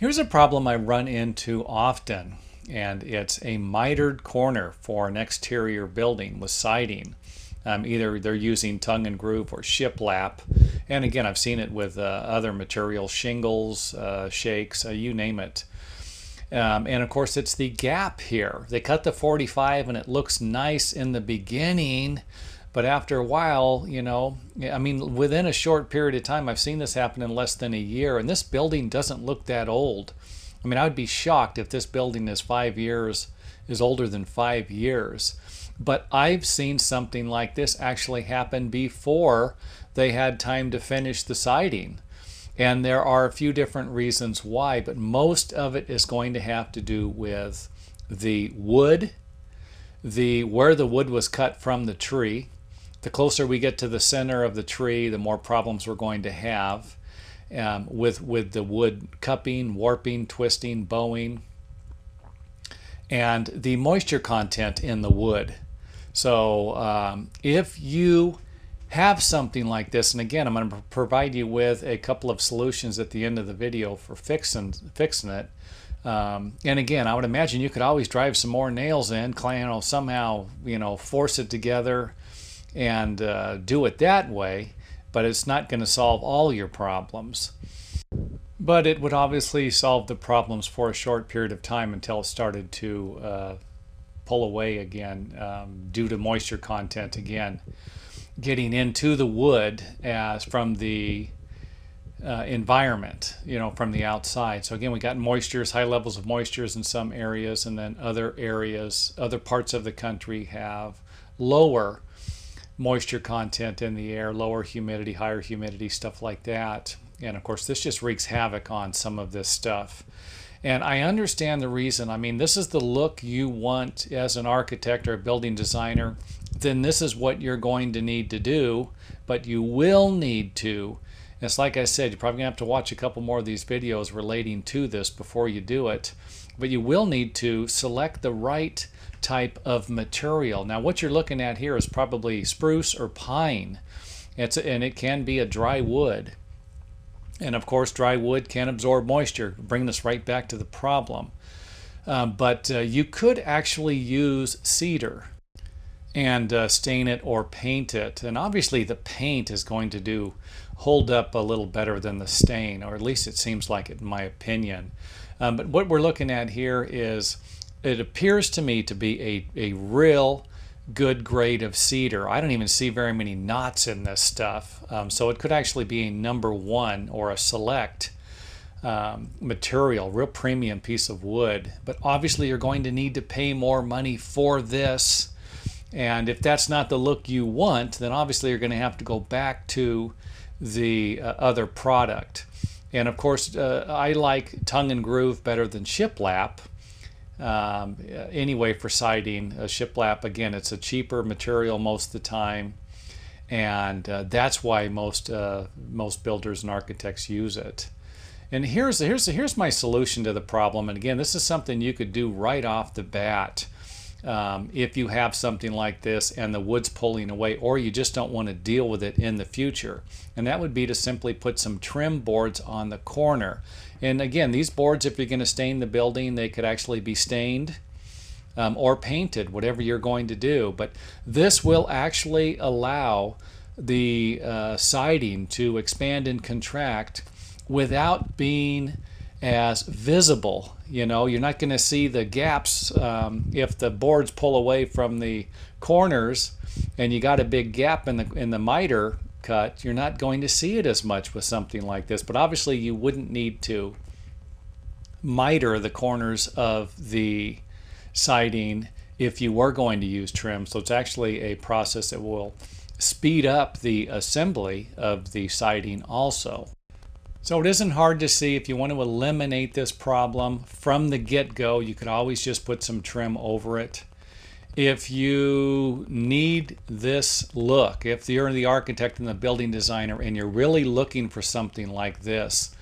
Here's a problem I run into often, and it's a mitered corner for an exterior building with siding. Either they're using tongue and groove or shiplap, and again, I've seen it with other materials, shingles, shakes, you name it. And of course, it's the gap here. They cut the 45 and it looks nice in the beginning, but after a while, I mean, within a short period of time, I've seen this happen in less than a year, and this building doesn't look that old. I mean, I would be shocked if this building is older than 5 years. But I've seen something like this actually happen before they had time to finish the siding. And there are a few different reasons why, but most of it is going to have to do with the wood, where the wood was cut from the tree. The closer we get to the center of the tree, the more problems we're going to have with the wood cupping, warping, twisting, bowing, and the moisture content in the wood. So if you have something like this, and again, I'm going to provide you with a couple of solutions at the end of the video for fixing it. And again, I would imagine you could always drive some more nails in, somehow, force it together and do it that way, but it's not going to solve all your problems. But it would obviously solve the problems for a short period of time until it started to pull away again due to moisture content again getting into the wood as from the environment, from the outside. So again, we got moistures, high levels of moistures in some areas, and then other parts of the country have lower moisture content in the air, lower humidity, higher humidity, stuff like that. And of course, this just wreaks havoc on some of this stuff. And I understand the reason. I mean, this is the look you want as an architect or a building designer. Then this is what you're going to need to do. But you will need to, it's like I said, you're probably going to have to watch a couple more of these videos relating to this before you do it. But you will need to select the right type of material. Now, what you're looking at here is probably spruce or pine. And it can be a dry wood. And of course, dry wood can absorb moisture, bringing us right back to the problem. But you could actually use cedar and stain it or paint it. And obviously the paint is going to hold up a little better than the stain, or at least it seems like it in my opinion. But what we're looking at here is, it appears to me to be a real good grade of cedar. I don't even see very many knots in this stuff. So it could actually be a number one or a select material, real premium piece of wood. But obviously you're going to need to pay more money for this. And if that's not the look you want, then obviously you're going to have to go back to the other product. And of course, I like tongue and groove better than shiplap. Anyway, for siding, shiplap, again, it's a cheaper material most of the time, and that's why most builders and architects use it. And here's my solution to the problem. And again, this is something you could do right off the bat if you have something like this and the wood's pulling away, or you just don't want to deal with it in the future. And that would be to simply put some trim boards on the corner. And again, these boards, if you're going to stain the building, they could actually be stained or painted, whatever you're going to do. But this will actually allow the siding to expand and contract without being as visible. You're not going to see the gaps if the boards pull away from the corners and you got a big gap in the miter cut. You're not going to see it as much with something like this. But obviously you wouldn't need to miter the corners of the siding if you were going to use trim. So it's actually a process that will speed up the assembly of the siding also. So it isn't hard to see. If you want to eliminate this problem from the get-go, you could always just put some trim over it. If you need this look, if you're the architect and the building designer and you're really looking for something like this,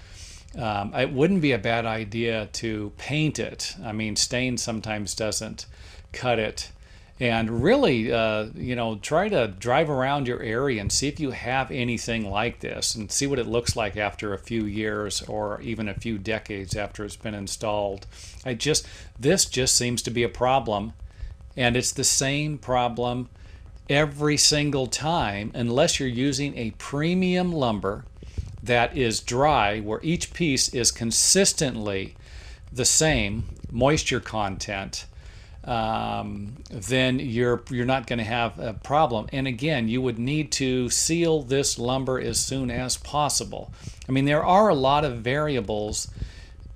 it wouldn't be a bad idea to paint it. I mean, stain sometimes doesn't cut it. And really, try to drive around your area and see if you have anything like this, and see what it looks like after a few years or even a few decades after it's been installed. This just seems to be a problem, and it's the same problem every single time, unless you're using a premium lumber that is dry, where each piece is consistently the same moisture content. Then you're not going to have a problem. And again, you would need to seal this lumber as soon as possible. I mean, there are a lot of variables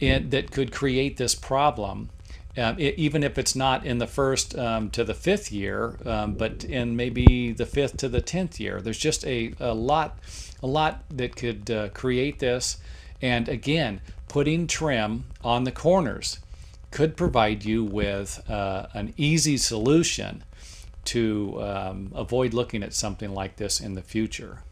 that could create this problem, even if it's not in the first to the fifth year, but in maybe the fifth to the 10th year. There's just a lot that could create this. And again, putting trim on the corners could provide you with an easy solution to avoid looking at something like this in the future.